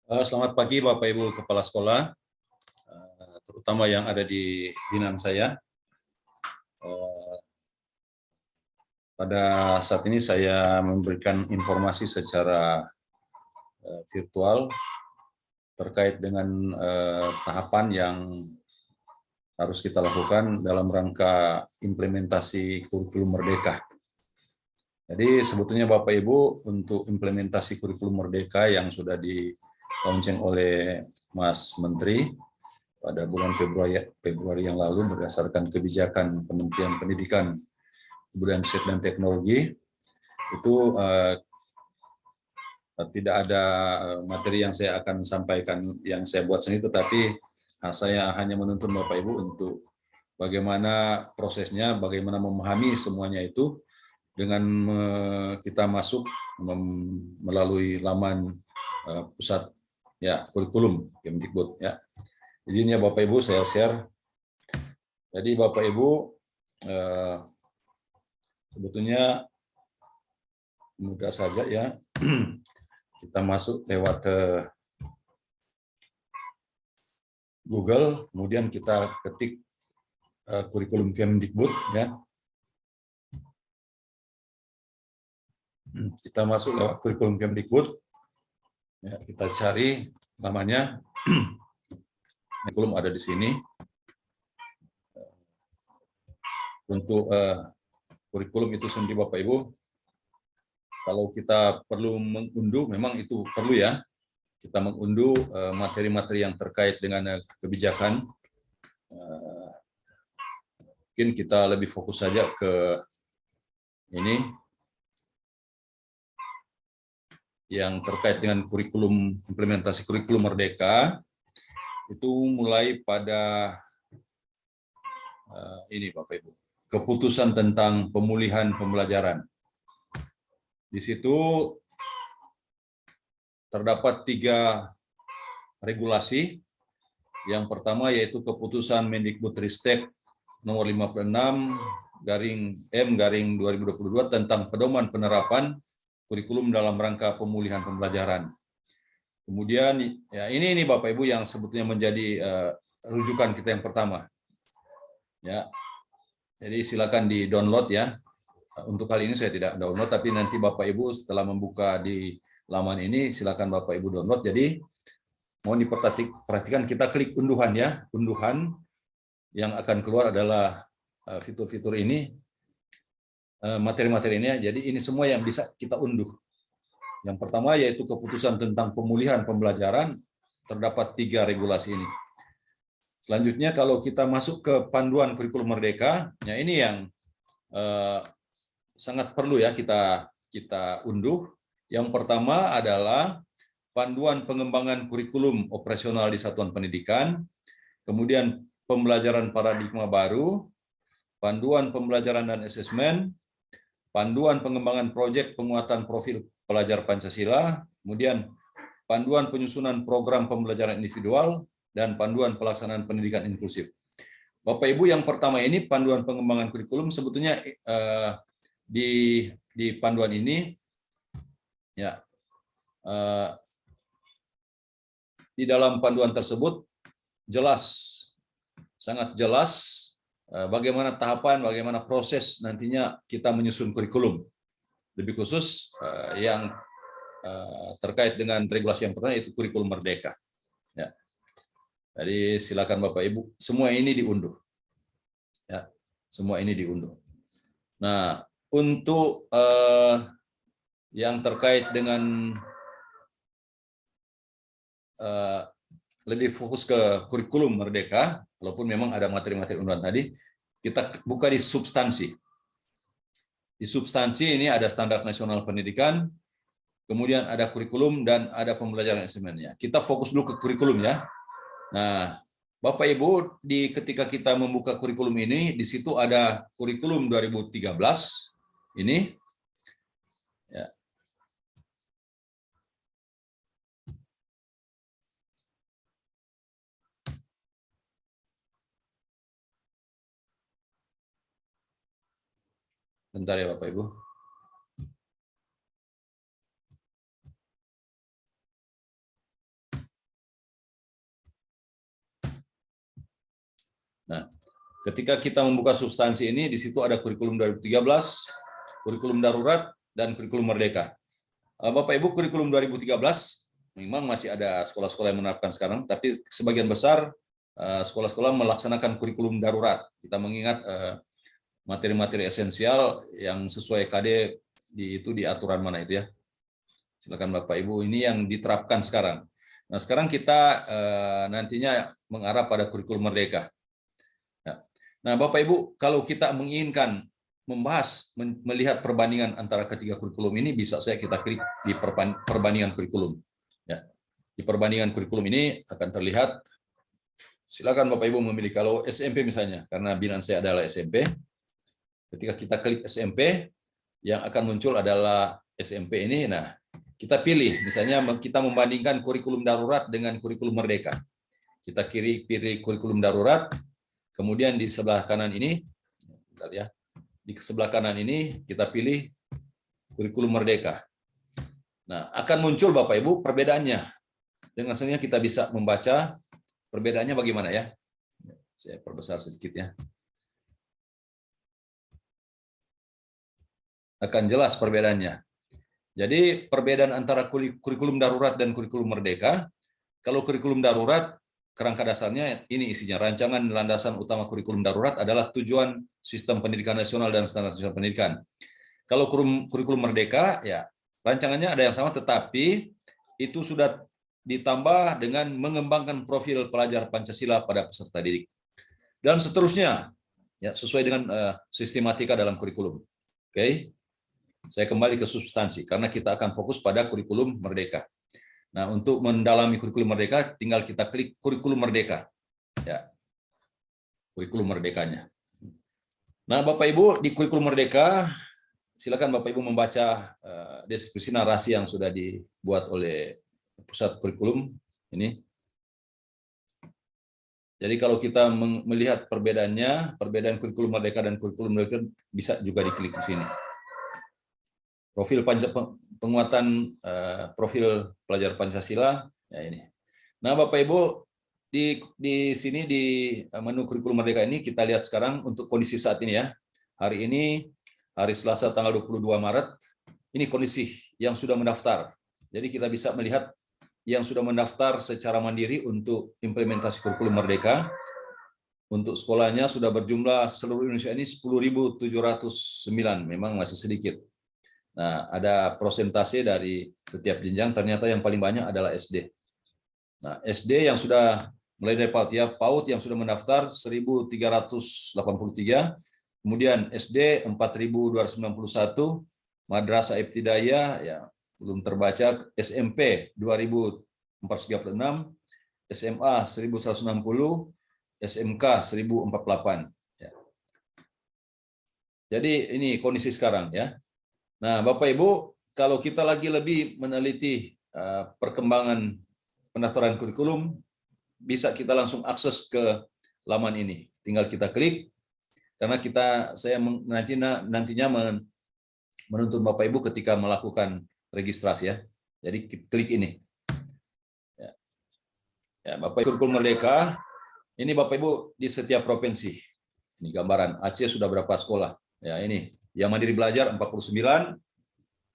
Selamat pagi Bapak Ibu Kepala Sekolah, terutama yang ada di binaan saya. Pada saat ini saya memberikan informasi secara virtual terkait dengan tahapan yang harus kita lakukan dalam rangka implementasi kurikulum Merdeka. Jadi sebetulnya Bapak Ibu, untuk implementasi kurikulum Merdeka yang sudah dilonceng oleh Mas Menteri pada bulan Februari yang lalu berdasarkan kebijakan Kementerian Pendidikan, Kebudayaan, Riset dan Teknologi, itu tidak ada materi yang saya akan sampaikan yang saya buat sendiri, tetapi saya hanya menuntun Bapak Ibu untuk bagaimana prosesnya, bagaimana memahami semuanya itu dengan kita masuk melalui laman pusat ya kurikulum Kemdikbud ya. Izin ya Bapak Ibu saya share. Jadi Bapak Ibu sebetulnya mudah saja ya. Kita masuk lewat Google, kemudian kita ketik kurikulum Kemdikbud ya. Kita masuk lewat kurikulum Kemdikbud. Ya, kita cari namanya. Kurikulum ada di sini. Untuk kurikulum itu sendiri Bapak Ibu, kalau kita perlu mengunduh, memang itu perlu ya. Kita mengunduh materi-materi yang terkait dengan kebijakan. Mungkin kita lebih fokus saja ke ini yang terkait dengan kurikulum, implementasi kurikulum Merdeka. Itu mulai pada ini Bapak Ibu, keputusan tentang pemulihan pembelajaran. Di situ terdapat 3 regulasi. Yang pertama yaitu keputusan Mendikbudristek nomor 56/M/2022 tentang pedoman penerapan kurikulum dalam rangka pemulihan pembelajaran. Kemudian ya ini Bapak Ibu yang sebetulnya menjadi rujukan kita yang pertama. Ya. Jadi silakan di-download ya. Untuk kali ini saya tidak download, tapi nanti Bapak Ibu setelah membuka di laman ini silakan Bapak Ibu download. Jadi mohon diperhatikan, kita klik unduhan ya. Unduhan yang akan keluar adalah fitur-fitur ini, materi-materi ini. Jadi ini semua yang bisa kita unduh. Yang pertama yaitu keputusan tentang pemulihan pembelajaran, terdapat 3 regulasi ini. Selanjutnya kalau kita masuk ke panduan kurikulum Merdeka, ya ini yang sangat perlu ya kita unduh. Yang pertama adalah panduan pengembangan kurikulum operasional di satuan pendidikan, kemudian pembelajaran paradigma baru, panduan pembelajaran dan asesmen, panduan pengembangan proyek penguatan profil pelajar Pancasila, kemudian panduan penyusunan program pembelajaran individual, dan panduan pelaksanaan pendidikan inklusif. Bapak Ibu, yang pertama ini panduan pengembangan kurikulum, sebetulnya di panduan ini ya di dalam panduan tersebut sangat jelas bagaimana tahapan, bagaimana proses nantinya kita menyusun kurikulum. Lebih khusus yang terkait dengan regulasi yang pertama yaitu kurikulum Merdeka. Ya. Jadi silakan Bapak Ibu, semua ini diunduh. Ya, semua ini diunduh. Nah, untuk yang terkait dengan lebih fokus ke kurikulum Merdeka, walaupun memang ada materi-materi unduhan tadi, kita buka di substansi. Di substansi ini ada standar nasional pendidikan, kemudian ada kurikulum dan ada pembelajaran asesmennya. Kita fokus dulu ke kurikulum ya. Nah, Bapak Ibu, ketika kita membuka kurikulum ini, di situ ada kurikulum 2013 ini. Ya. Bentar ya Bapak Ibu. Nah, ketika kita membuka substansi ini, di situ ada kurikulum 2013, kurikulum darurat, dan kurikulum merdeka. Bapak Ibu, kurikulum 2013 memang masih ada sekolah-sekolah yang menerapkan sekarang, tapi sebagian besar sekolah-sekolah melaksanakan kurikulum darurat. Kita mengingat materi-materi esensial yang sesuai KD itu di aturan mana itu ya. Silakan Bapak Ibu, ini yang diterapkan sekarang. Nah, sekarang kita nantinya mengarah pada kurikulum merdeka. Nah, Bapak Ibu, kalau kita menginginkan membahas, melihat perbandingan antara ketiga kurikulum ini, bisa saya kita klik di perbandingan kurikulum. Ya. Di perbandingan kurikulum ini akan terlihat, silakan Bapak Ibu memilih, kalau SMP misalnya, karena binaan saya adalah SMP, ketika kita klik SMP, yang akan muncul adalah SMP ini, nah kita pilih, misalnya kita membandingkan kurikulum darurat dengan kurikulum merdeka. Kita pilih kurikulum darurat, kemudian di sebelah kanan ini, bentar ya, di sebelah kanan ini kita pilih kurikulum merdeka. Nah, akan muncul Bapak Ibu perbedaannya. Dengan sendirinya kita bisa membaca perbedaannya bagaimana ya. Saya perbesar sedikit ya. Akan jelas perbedaannya. Jadi perbedaan antara kurikulum darurat dan kurikulum merdeka, kalau kurikulum darurat, kerangka dasarnya ini isinya, rancangan landasan utama kurikulum darurat adalah tujuan sistem pendidikan nasional dan standar nasional pendidikan. Kalau kurikulum merdeka, ya rancangannya ada yang sama, tetapi itu sudah ditambah dengan mengembangkan profil pelajar Pancasila pada peserta didik. Dan seterusnya, ya sesuai dengan sistematika dalam kurikulum. Oke, saya kembali ke substansi, karena kita akan fokus pada kurikulum merdeka. Nah, untuk mendalami kurikulum merdeka, tinggal kita klik kurikulum merdeka. Ya, kurikulum merdekanya. Nah, Bapak Ibu, di kurikulum merdeka, silakan Bapak Ibu membaca deskripsi narasi yang sudah dibuat oleh pusat kurikulum ini. Jadi kalau kita melihat perbedaannya, perbedaan kurikulum merdeka dan kurikulum merdeka bisa juga diklik di sini. Profil penguatan profil pelajar Pancasila, ya ini. Nah, Bapak Ibu, di sini di menu kurikulum merdeka ini kita lihat sekarang untuk kondisi saat ini ya. Hari ini hari Selasa tanggal 22 Maret, ini kondisi yang sudah mendaftar. Jadi kita bisa melihat yang sudah mendaftar secara mandiri untuk implementasi kurikulum merdeka. Untuk sekolahnya sudah berjumlah seluruh Indonesia ini 10.709, memang masih sedikit. Nah, ada prosentase dari setiap jenjang, ternyata yang paling banyak adalah SD. Nah, SD yang sudah mulai dari PAUD yang sudah mendaftar 1.383, kemudian SD 4.291, Madrasah Ibtidaiyah ya belum terbaca, SMP 2.436, SMA 1.160, SMK 1.048. Ya. Jadi ini kondisi sekarang ya. Nah, Bapak Ibu, kalau kita lagi lebih meneliti perkembangan pendaftaran kurikulum, bisa kita langsung akses ke laman ini. Tinggal kita klik, karena saya nantinya menuntun Bapak Ibu ketika melakukan registrasi ya. Jadi klik ini. Ya, Bapak Ibu, kurikulum merdeka, ini Bapak Ibu di setiap provinsi. Ini gambaran, Aceh sudah berapa sekolah. Ya, ini. Yang mandiri belajar 49,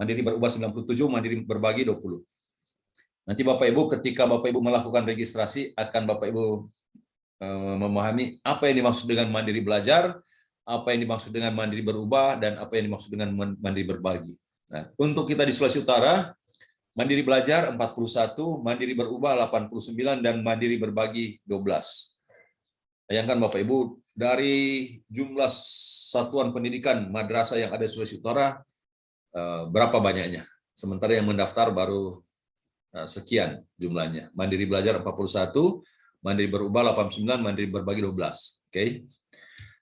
mandiri berubah 97, mandiri berbagi 20. Nanti Bapak Ibu ketika Bapak Ibu melakukan registrasi akan Bapak Ibu memahami apa yang dimaksud dengan mandiri belajar, apa yang dimaksud dengan mandiri berubah, dan apa yang dimaksud dengan mandiri berbagi. Nah, untuk kita di Sulawesi Utara, mandiri belajar 41, mandiri berubah 89, dan mandiri berbagi 12. Bayangkan Bapak Ibu, dari jumlah satuan pendidikan madrasah yang ada di Sulawesi Utara, berapa banyaknya? Sementara yang mendaftar baru sekian jumlahnya. Mandiri belajar 41, mandiri berubah 89, mandiri berbagi 12. Oke.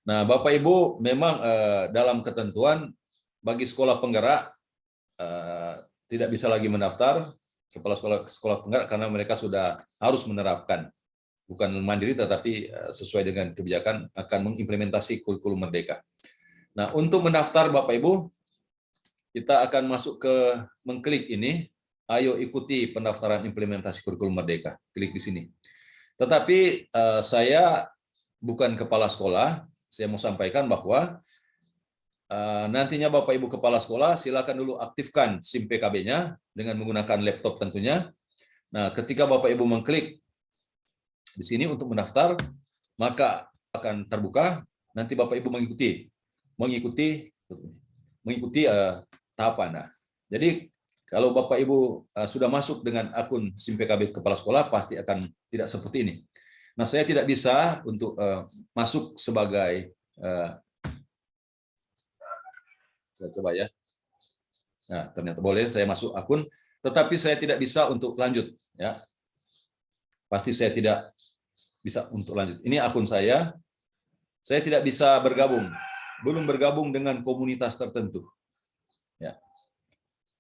Nah, Bapak Ibu, memang dalam ketentuan bagi sekolah penggerak tidak bisa lagi mendaftar kepala sekolah penggerak karena mereka sudah harus menerapkan, bukan mandiri tetapi sesuai dengan kebijakan akan mengimplementasi kurikulum merdeka. Nah, untuk mendaftar Bapak Ibu, kita akan masuk ke mengklik ini, ayo ikuti pendaftaran implementasi kurikulum merdeka. Klik di sini. Tetapi saya bukan kepala sekolah, saya mau sampaikan bahwa nantinya Bapak Ibu kepala sekolah silakan dulu aktifkan SIM PKB-nya dengan menggunakan laptop tentunya. Nah, ketika Bapak Ibu mengklik di sini untuk mendaftar, maka akan terbuka. Nanti Bapak Ibu mengikuti tahapan. Nah, jadi kalau Bapak Ibu sudah masuk dengan akun SIM PKB kepala sekolah, pasti akan tidak seperti ini. Nah, saya tidak bisa untuk masuk sebagai saya coba ya. Nah, ternyata boleh saya masuk akun, tetapi saya tidak bisa untuk lanjut ya. Pasti saya tidak bisa untuk lanjut. Ini akun saya. Saya tidak bisa bergabung, belum bergabung dengan komunitas tertentu. Ya.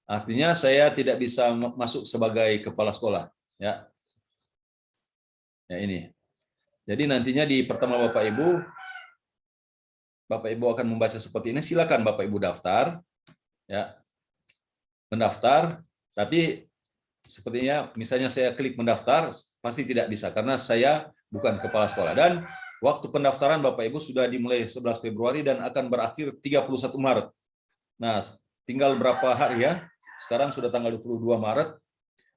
Artinya saya tidak bisa masuk sebagai kepala sekolah, ya. Ya ini. Jadi nantinya di pertama Bapak Ibu akan membaca seperti ini. Silakan Bapak Ibu daftar, ya, mendaftar. Tapi sepertinya, misalnya saya klik mendaftar, pasti tidak bisa karena saya bukan kepala sekolah. Dan waktu pendaftaran Bapak Ibu sudah dimulai 11 Februari dan akan berakhir 31 Maret. Nah, tinggal berapa hari ya? Sekarang sudah tanggal 22 Maret,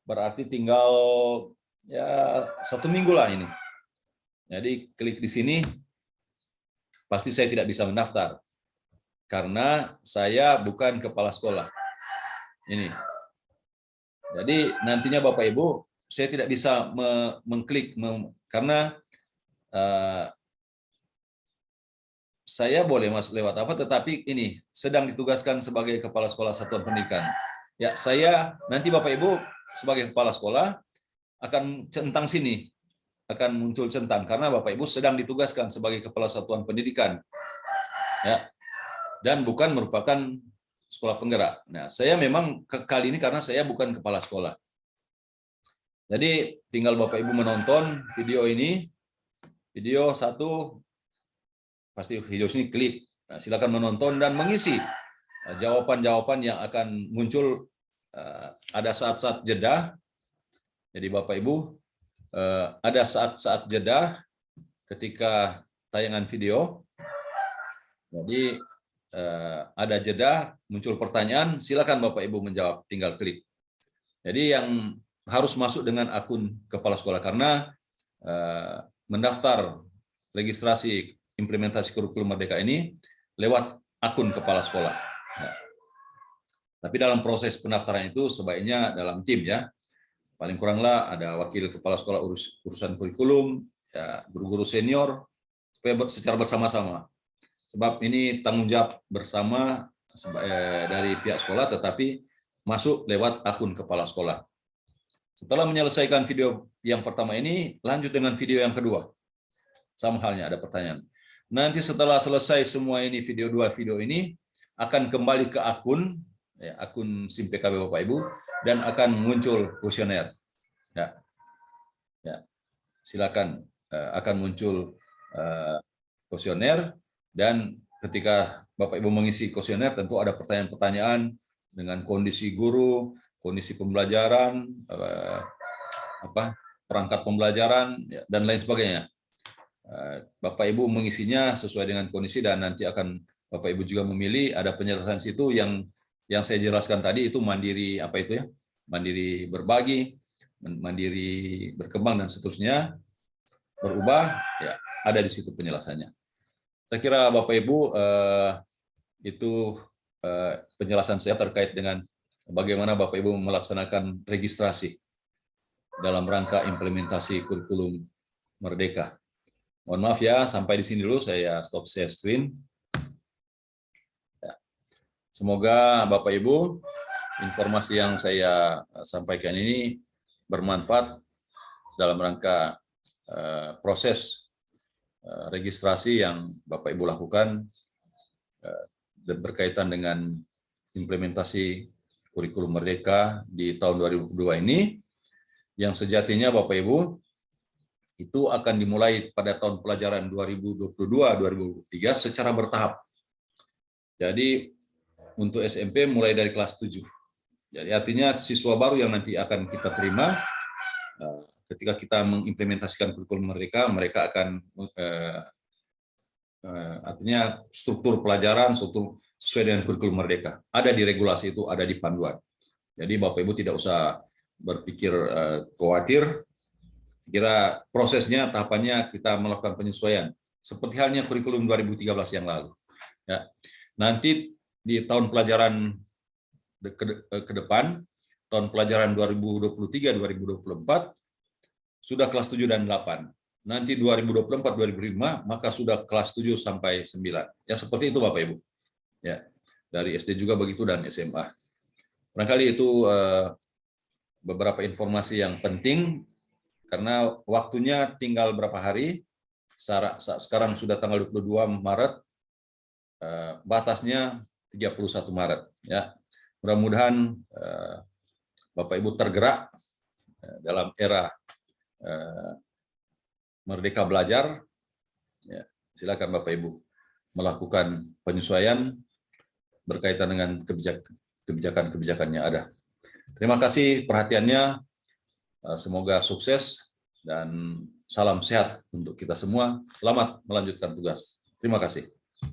berarti tinggal ya 1 minggu lah ini. Jadi klik di sini. Pasti saya tidak bisa mendaftar karena saya bukan kepala sekolah. Ini. Jadi nantinya Bapak Ibu, saya tidak bisa mengklik karena saya boleh masuk lewat apa, tetapi ini sedang ditugaskan sebagai kepala sekolah satuan pendidikan. Ya, saya nanti Bapak Ibu sebagai kepala sekolah akan centang sini. Akan muncul centang karena Bapak Ibu sedang ditugaskan sebagai kepala satuan pendidikan, ya, dan bukan merupakan sekolah penggerak. Nah, saya memang kali ini karena saya bukan kepala sekolah. Jadi tinggal Bapak Ibu menonton video ini, video 1, pasti video sini klik. Nah, silakan menonton dan mengisi jawaban-jawaban yang akan muncul ada saat-saat jeda. Jadi Bapak Ibu ada saat-saat jeda ketika tayangan video. Jadi ada jeda, muncul pertanyaan, silakan Bapak Ibu menjawab, tinggal klik. Jadi yang harus masuk dengan akun kepala sekolah karena mendaftar registrasi implementasi kurikulum Merdeka ini lewat akun kepala sekolah. Nah, tapi dalam proses pendaftaran itu sebaiknya dalam tim ya. Paling kuranglah ada wakil kepala sekolah urusan kurikulum, ya, guru-guru senior, supaya secara bersama-sama. Sebab ini tanggung jawab bersama dari pihak sekolah, tetapi masuk lewat akun kepala sekolah. Setelah menyelesaikan video yang pertama ini, lanjut dengan video yang kedua. Sama halnya ada pertanyaan. Nanti setelah selesai semua ini video ini, akan kembali ke akun, ya, akun SIM PKB Bapak Ibu, dan akan muncul kuesioner. Ya, ya, silakan akan muncul kuesioner, dan ketika Bapak Ibu mengisi kuesioner tentu ada pertanyaan-pertanyaan dengan kondisi guru, kondisi pembelajaran, perangkat pembelajaran, ya, dan lain sebagainya. Bapak Ibu mengisinya sesuai dengan kondisi dan nanti akan Bapak Ibu juga memilih. Ada penjelasan situ yang saya jelaskan tadi itu mandiri mandiri berbagi, mandiri berkembang dan seterusnya, berubah, ya ada di situ penjelasannya. Saya kira Bapak Ibu itu penjelasan saya terkait dengan bagaimana Bapak Ibu melaksanakan registrasi dalam rangka implementasi kurikulum Merdeka. Mohon maaf ya, sampai di sini dulu saya stop share screen. Semoga Bapak Ibu informasi yang saya sampaikan ini bermanfaat dalam rangka proses registrasi yang Bapak Ibu lakukan dan berkaitan dengan implementasi kurikulum Merdeka di tahun 2002 ini, yang sejatinya Bapak Ibu itu akan dimulai pada tahun pelajaran 2022-2023 secara bertahap. Jadi untuk SMP mulai dari kelas 7. Jadi artinya siswa baru yang nanti akan kita terima ketika kita mengimplementasikan kurikulum mereka akan artinya struktur pelajaran, struktur sesuai dengan kurikulum merdeka. Ada di regulasi itu, ada di panduan. Jadi Bapak Ibu tidak usah berpikir khawatir. Kira prosesnya, tahapannya kita melakukan penyesuaian. Seperti halnya kurikulum 2013 yang lalu. Ya. Nanti di tahun pelajaran ke depan, tahun pelajaran 2023-2024, sudah kelas 7 dan 8. Nanti 2024-2025, maka sudah kelas 7 sampai 9. Ya seperti itu Bapak Ibu. Ya, dari SD juga begitu dan SMA. Barangkali itu beberapa informasi yang penting, karena waktunya tinggal berapa hari. Sekarang sudah tanggal 22 Maret, batasnya 31 Maret. Ya. Mudah-mudahan Bapak Ibu tergerak dalam era Merdeka Belajar. Ya, silakan Bapak Ibu melakukan penyesuaian berkaitan dengan kebijakan-kebijakan yang ada. Terima kasih perhatiannya. Semoga sukses dan salam sehat untuk kita semua. Selamat melanjutkan tugas. Terima kasih.